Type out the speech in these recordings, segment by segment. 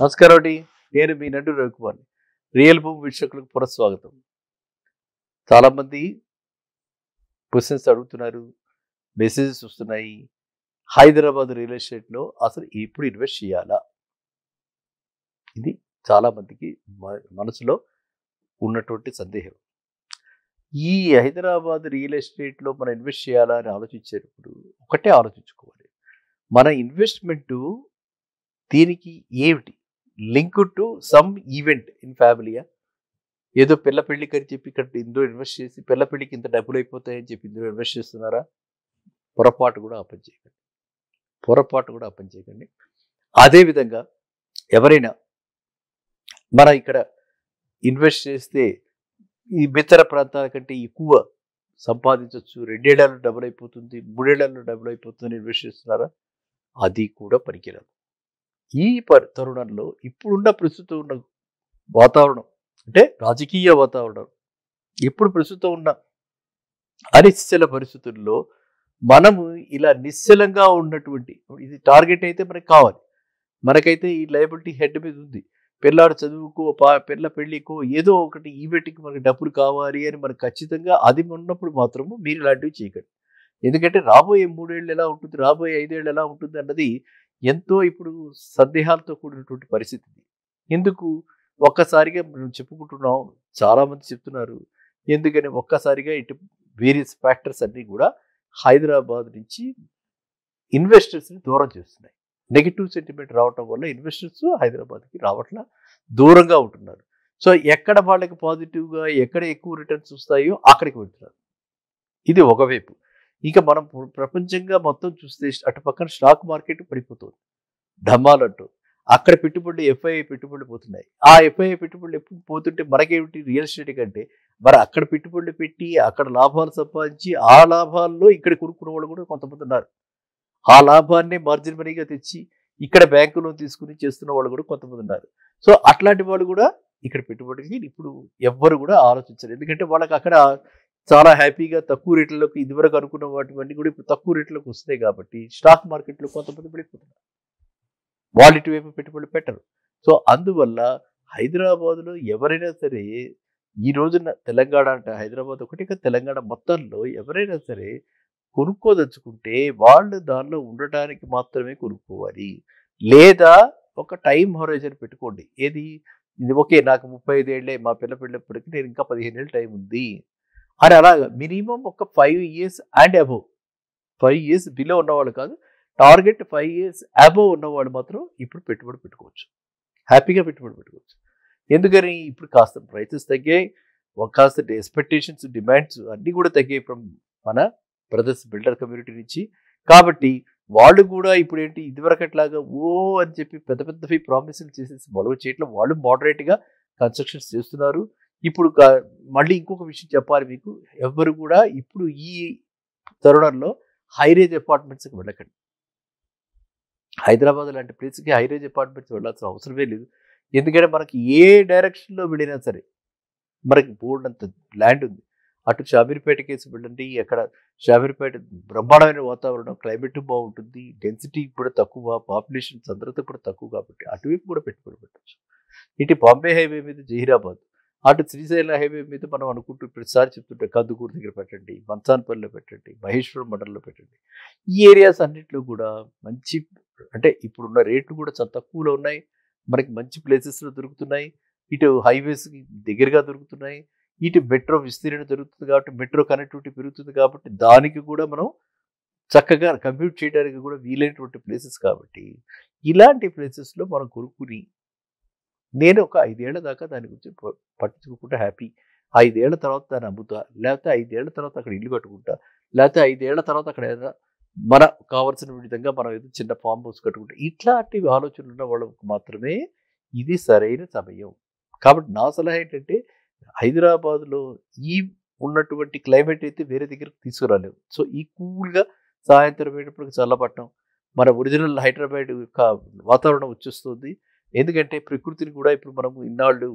నమస్కారం అండి. నేను మీ నటు రవికుమార్. రియల్ భూమి వీక్షకులకు పునఃస్వాగతం. చాలామంది క్వశ్చన్స్ అడుగుతున్నారు, మెసేజెస్ వస్తున్నాయి. హైదరాబాద్ రియల్ ఎస్టేట్లో అసలు ఇప్పుడు ఇన్వెస్ట్ చేయాలా? ఇది చాలామందికి మనసులో ఉన్నటువంటి సందేహం. ఈ హైదరాబాద్ రియల్ ఎస్టేట్లో మనం ఇన్వెస్ట్ చేయాలా అని ఆలోచించేటప్పుడు ఒకటే ఆలోచించుకోవాలి. మన ఇన్వెస్ట్మెంటు దీనికి ఏమిటి? Link to some event in ఫ్యామిలీయా? ఏదో పిల్ల పెళ్ళికి అని చెప్పి ఇక్కడ ఇందులో ఇన్వెస్ట్ చేసి పిల్ల పెళ్ళికి ఇంత డబ్బులు అయిపోతాయని చెప్పి ఇందులో ఇన్వెస్ట్ చేస్తున్నారా? పొరపాటు కూడా ఆ పని చేయకండి. పొరపాటు కూడా ఆ పని చేయకండి. అదేవిధంగా ఎవరైనా మన ఇక్కడ ఇన్వెస్ట్ చేస్తే ఈ ఇతర ప్రాంతాల కంటే ఎక్కువ సంపాదించవచ్చు, 2 ఏళ్లలో డబుల్ అయిపోతుంది, 3 ఏళ్లలో డబుల్ అయిపోతుంది ఇన్వెస్ట్ చేస్తున్నారా? అది కూడా పనికిరాదు. ఈ తరుణంలో ఇప్పుడున్న ప్రస్తుతం ఉన్న వాతావరణం అంటే రాజకీయ వాతావరణం, ఇప్పుడు ప్రస్తుతం ఉన్న అనిశ్చల పరిస్థితుల్లో మనము ఇలా నిశ్చలంగా ఉన్నటువంటి ఇది టార్గెట్ అయితే మనకు కావాలి. మనకైతే ఈ లయబిలిటీ హెడ్ మీద ఉంది. పిల్లాడు చదువుకో, పిల్ల పెళ్ళికో ఏదో ఒకటి ఈవెంట్కి మనకి డబ్బులు కావాలి అని మనకు ఖచ్చితంగా అది ఉన్నప్పుడు మాత్రము మీరు ఇలాంటివి చేయకండి. ఎందుకంటే రాబోయే 3 ఏళ్ళు ఎలా ఉంటుంది, రాబోయే 5 ఏళ్ళు ఎలా ఉంటుంది అన్నది ఎంతో ఇప్పుడు సందేహాలతో కూడినటువంటి పరిస్థితి. ఎందుకు ఒక్కసారిగా మనం చెప్పుకుంటున్నాం, చాలామంది చెప్తున్నారు. ఎందుకని ఒక్కసారిగా ఇటు వేరియస్ ఫ్యాక్టర్స్ అన్నీ కూడా హైదరాబాద్ నుంచి ఇన్వెస్టర్స్ని దూరం చేస్తున్నాయి. నెగిటివ్ సెంటిమెంట్ రావటం వల్ల ఇన్వెస్టర్స్ హైదరాబాద్కి రావట్లా, దూరంగా ఉంటున్నారు. సో ఎక్కడ వాళ్ళకి పాజిటివ్గా ఎక్కడ ఎక్కువ రిటర్న్స్ వస్తాయో అక్కడికి వెళ్తున్నారు. ఇది ఒకవైపు. ఇక మనం ప్రపంచంగా మొత్తం చూస్తే అటు పక్కన స్టాక్ మార్కెట్ పడిపోతుంది, ఢమ్మాలంటూ. అక్కడ పెట్టుబడులు ఎఫ్ఐఐ పెట్టుబడులు పోతున్నాయి. ఆ ఎఫ్ఐఐ పెట్టుబడులు ఎప్పుడు పోతుంటే మనకేమిటి రియల్ ఎస్టేట్ కంటే మరి అక్కడ పెట్టుబడులు పెట్టి అక్కడ లాభాలు సంపాదించి ఆ లాభాల్లో ఇక్కడ కొనుక్కున్న వాళ్ళు కూడా కొంతమంది ఉన్నారు. ఆ లాభాన్ని మార్జిన్ మనీగా తెచ్చి ఇక్కడ బ్యాంకు లోన్ తీసుకుని చేస్తున్న వాళ్ళు కూడా కొంతమంది ఉన్నారు. సో అట్లాంటి వాళ్ళు కూడా ఇక్కడ పెట్టుబడికి ఇప్పుడు ఎవ్వరు కూడా ఆలోచించరు. ఎందుకంటే వాళ్ళకి అక్కడ చాలా హ్యాపీగా తక్కువ రేట్లలోకి ఇదివరకు అనుకున్న వాటివన్నీ కూడా ఇప్పుడు తక్కువ రేట్లోకి వస్తాయి కాబట్టి స్టాక్ మార్కెట్లో కొంతమంది పడిపోతున్నారు. వాళ్ళు ఇటువైపు పెట్టుబడులు పెట్టరు. సో అందువల్ల హైదరాబాద్లో ఎవరైనా సరే ఈ రోజున తెలంగాణ అంటే హైదరాబాద్ ఒకటి తెలంగాణ మొత్తంలో ఎవరైనా సరే కొనుక్కోదలుచుకుంటే వాళ్ళు దానిలో ఉండటానికి మాత్రమే కొనుక్కోవాలి. లేదా ఒక టైం హొరైజన్ పెట్టుకోండి. ఏది ఇది ఓకే, నాకు 35 ఏళ్ళే, మా పిల్ల పెళ్ళప్పటికి నేను ఇంకా 15 ఏళ్ళు టైం ఉంది అని అలాగా మినిమం ఒక 5 years and above. 5 years below ఉన్నవాళ్ళు కాదు, టార్గెట్ 5 ఇయర్స్ అబోవ్ ఉన్నవాళ్ళు మాత్రం ఇప్పుడు పెట్టుబడి పెట్టుకోవచ్చు, హ్యాపీగా పెట్టుబడి పెట్టుకోవచ్చు. ఎందుకని ఇప్పుడు కాస్త ప్రైసెస్ తగ్గాయి, కాస్త ఎక్స్పెక్టేషన్స్, డిమాండ్స్ అన్నీ కూడా తగ్గాయి ఫ్రమ్ మన బ్రదర్స్ బిల్డర్ కమ్యూనిటీ నుంచి. కాబట్టి వాళ్ళు కూడా ఇప్పుడు ఏంటి ఇదివరకట్లాగా ఓ అని చెప్పి పెద్ద పెద్దవి ప్రామిసులు చేసేసి మొదలు చేయట్లేదు. వాళ్ళు మోడరేట్గా కన్స్ట్రక్షన్స్ చేస్తున్నారు. ఇప్పుడు మళ్ళీ ఇంకొక విషయం చెప్పాలి మీకు, ఎవరు కూడా ఇప్పుడు ఈ తరుణంలో హైరేజ్ అపార్ట్మెంట్స్కి వెళ్ళకండి. హైదరాబాద్ లాంటి ప్లేస్కి హైరేజ్ అపార్ట్మెంట్స్ వెళ్ళాల్సిన అవసరమే లేదు. ఎందుకంటే మనకి ఏ డైరెక్షన్లో వెళ్ళినా సరే మనకి బోర్డు అంత ల్యాండ్ ఉంది. అటు షామీర్పేట కేసు వెళ్ళండి, అక్కడ షామీర్పేట బ్రహ్మాండమైన వాతావరణం, క్లైమేట్ బాగుంటుంది, డెన్సిటీ కూడా తక్కువ, పాపులేషన్ సాంద్రత కూడా తక్కువ కాబట్టి అటువైపు కూడా పెట్టుబడి పెట్టచ్చు. ఇటు బాంబే హైవే మీద జహీరాబాద్, అటు శ్రీశైలం హైవే మీద మనం అనుకుంటూ ప్రతిసారి చెప్తుంటే కందుకూరు దగ్గర పెట్టండి, మంచాన్పల్లిలో పెట్టండి, మహేశ్వరం మండలంలో పెట్టండి. ఈ ఏరియాస్ అన్నింటిలో కూడా మంచి అంటే ఇప్పుడున్న రేట్లు కూడా చాలా తక్కువలో ఉన్నాయి. మనకి మంచి ప్లేసెస్లో దొరుకుతున్నాయి. ఇటు హైవేస్కి దగ్గరగా దొరుకుతున్నాయి. ఇటు మెట్రో విస్తీర్ణం జరుగుతుంది కాబట్టి మెట్రో కనెక్టివిటీ పెరుగుతుంది కాబట్టి దానికి కూడా మనం చక్కగా కంప్యూట్ చేయడానికి కూడా వీలైనటువంటి ప్లేసెస్ కాబట్టి ఇలాంటి ప్లేసెస్లో మనం కొనుక్కుని నేను ఒక 5 ఏళ్ల దాకా దాని గురించి పట్టించుకోకుండా హ్యాపీ. 5 ఏళ్ల తర్వాత దాన్ని అమ్ముతా, లేకపోతే 5 ఏళ్ల తర్వాత అక్కడ ఇల్లు కట్టుకుంటా, లేకపోతే 5 ఏళ్ల తర్వాత అక్కడ ఏదైనా మన కావాల్సిన విధంగా మనం ఏదో చిన్న ఫామ్ హౌస్ కట్టుకుంటాం. ఇట్లాంటి ఆలోచనలు ఉన్న వాళ్ళకు మాత్రమే ఇది సరైన సమయం. కాబట్టి నా సలహా ఏంటంటే హైదరాబాద్లో ఈ ఉన్నటువంటి క్లైమేట్ అయితే వేరే దగ్గరకు తీసుకురాలేవు. సో ఈ కూల్గా సాయంత్రం అయ్యేటప్పటికి చల్లపట్నం మన ఒరిజినల్ హైదరాబాద్ యొక్క వాతావరణం వచ్చేస్తుంది. ఎందుకంటే ప్రకృతిని కూడా ఇప్పుడు మనము ఇన్నాళ్ళు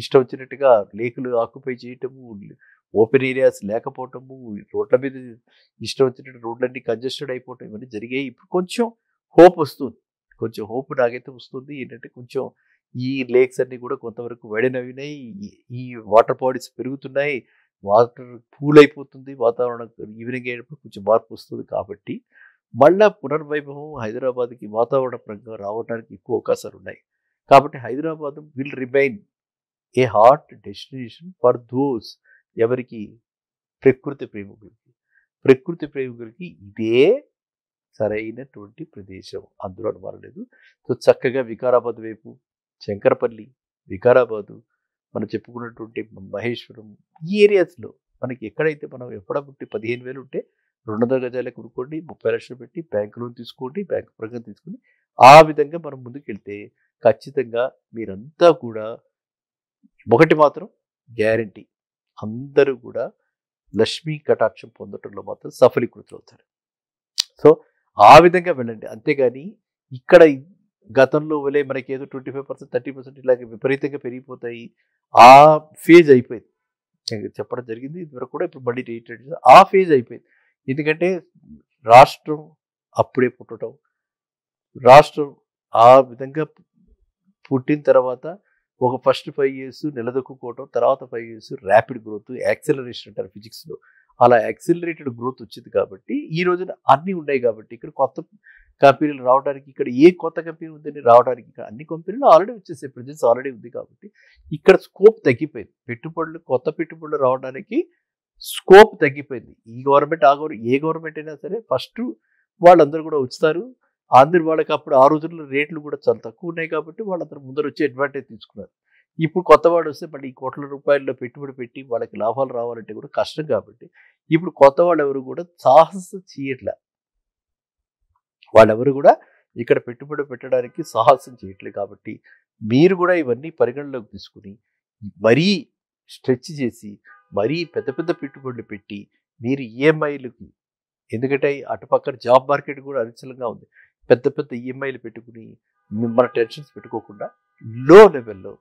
ఇష్టం వచ్చినట్టుగా లేకులు ఆక్యుపై చేయటము, ఓపెన్ ఏరియాస్ లేకపోవటము, రోడ్ల మీద ఇష్టం వచ్చినట్టు రోడ్లన్నీ కంజెస్టెడ్ అయిపోవటం ఇవన్నీ జరిగాయి. ఇప్పుడు కొంచెం హోప్ వస్తుంది. కొంచెం హోప్ నాకైతే వస్తుంది. ఏంటంటే కొంచెం ఈ లేక్స్ అన్నీ కూడా కొంతవరకు వైడెన్ ఈ వాటర్ బాడీస్ పెరుగుతున్నాయి. వాటర్ కూల్ అయిపోతుంది. వాతావరణం ఈవినింగ్ అయ్యేటప్పుడు కొంచెం మార్పు వస్తుంది కాబట్టి మళ్ళా పునర్వైభవం హైదరాబాద్కి వాతావరణ పరంగా రావడానికి ఎక్కువ అవకాశాలు ఉన్నాయి. కాబట్టి Hyderabad will remain A hot destination for those ఎవరికి ప్రకృతి ప్రేమికులకి. ప్రకృతి ప్రేమికులకి ఇదే సరైనటువంటి ప్రదేశం, అందులో అనుమానం లేదు. సో చక్కగా వికారాబాద్ వైపు, శంకరపల్లి, వికారాబాదు, మనం చెప్పుకున్నటువంటి మహేశ్వరం, ఈ ఏరియాస్లో మనకి ఎక్కడైతే మనం ఎప్పుడప్పుడు 15,000 ఉంటే 200 గజాలే కొనుక్కోండి, 30 లక్షలు పెట్టి బ్యాంక్ లోన్ తీసుకోండి, బ్యాంక్ పరంగా తీసుకుని ఆ విధంగా మనం ముందుకు వెళ్తే ఖచ్చితంగా మీరంతా కూడా ఒకటి మాత్రం గ్యారంటీ, అందరూ కూడా లక్ష్మీ కటాక్షం పొందటంలో మాత్రం సఫలీకృతులు అవుతారు. సో ఆ విధంగా వెళ్ళండి. అంతేగాని ఇక్కడ గతంలో వలే మనకి ఏదో 25%, 30% ఇలాగ విపరీతంగా పెరిగిపోతాయి, ఆ ఫేజ్ అయిపోయింది. చెప్పడం జరిగింది ఇదివరకు కూడా, ఇప్పుడు మళ్ళీ రీట్రేట్ ఆ ఫేజ్ అయిపోయింది. ఎందుకంటే రాష్ట్రం అప్పుడే పుట్టడం, రాష్ట్రం ఆ విధంగా పుట్టిన తర్వాత ఒక ఫస్ట్ 5 years నిలదొక్కుకోవటం, తర్వాత 5 years ర్యాపిడ్ గ్రోత్, యాక్సిలరేషన్ అంటారు ఫిజిక్స్లో, అలా యాక్సిలరేటెడ్ గ్రోత్ వచ్చింది. కాబట్టి ఈ రోజున అన్నీ ఉన్నాయి. కాబట్టి ఇక్కడ కొత్త కంపెనీలు రావడానికి, ఇక్కడ ఏ కొత్త కంపెనీ ఉందని రావడానికి, ఇక్కడ అన్ని కంపెనీలు ఆల్రెడీ వచ్చేసాయి, ప్రజెన్స్ ఆల్రెడీ ఉంది. కాబట్టి ఇక్కడ స్కోప్ తగ్గిపోయింది, కొత్త పెట్టుబడులు రావడానికి స్కోప్ తగ్గిపోయింది. ఈ గవర్నమెంట్ ఆ గవర్నమెంట్, ఏ గవర్నమెంట్ అయినా సరే ఫస్ట్ వాళ్ళందరూ కూడా వచ్చుతారు. అందరు వాళ్ళకి అప్పుడు ఆ రోజుల్లో రేట్లు కూడా చాలా తక్కువ ఉన్నాయి కాబట్టి వాళ్ళందరూ ముందర వచ్చి అడ్వాంటేజ్ తీసుకున్నారు. ఇప్పుడు కొత్త వాడు వస్తే మళ్ళీ కోట్ల రూపాయల్లో పెట్టుబడి పెట్టి వాళ్ళకి లాభాలు రావాలంటే కూడా కష్టం. కాబట్టి ఇప్పుడు కొత్త వాళ్ళు ఎవరు కూడా సాహసం చేయట్లే, వాళ్ళెవరు కూడా ఇక్కడ పెట్టుబడి పెట్టడానికి సాహసం చేయట్లేదు. కాబట్టి మీరు కూడా ఇవన్నీ పరిగణలోకి తీసుకుని మరీ స్ట్రెచ్ చేసి మరీ పెద్ద పెద్ద పెట్టుబడులు పెట్టి మీరు ఈఎంఐలకి, ఎందుకంటే అటుపక్కన జాబ్ మార్కెట్ కూడా అనిశ్చలంగా ఉంది, పెద్ద పెద్ద ఈఎంఐలు పెట్టుకుని మన టెన్షన్స్ పెట్టుకోకుండా లో లెవెల్లో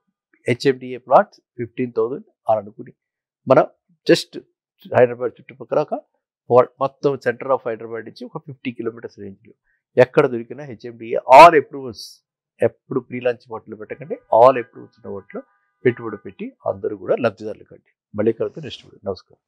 హెచ్ఎండిఏ ప్లాట్స్ 15,000 అని అనుకుని మనం జస్ట్ హైదరాబాద్ చుట్టుపక్కల మొత్తం సెంటర్ ఆఫ్ హైదరాబాద్ నుంచి ఒక 50 kilometers రేంజ్లో ఎక్కడ దొరికినా హెచ్ఎండిఏ ఆల్ అప్రూవల్స్, ఎప్పుడు ప్రీ లాంచ్ వాటిలో పెట్టకండి, ఆల్ అప్రూవల్స్ ఉన్న వాటిలో పెట్టుబడి పెట్టి అందరూ కూడా లబ్ధిదారులు కండి. మళ్ళీ కలుగుతాం నెక్స్ట్ వీడియో. నమస్కారం.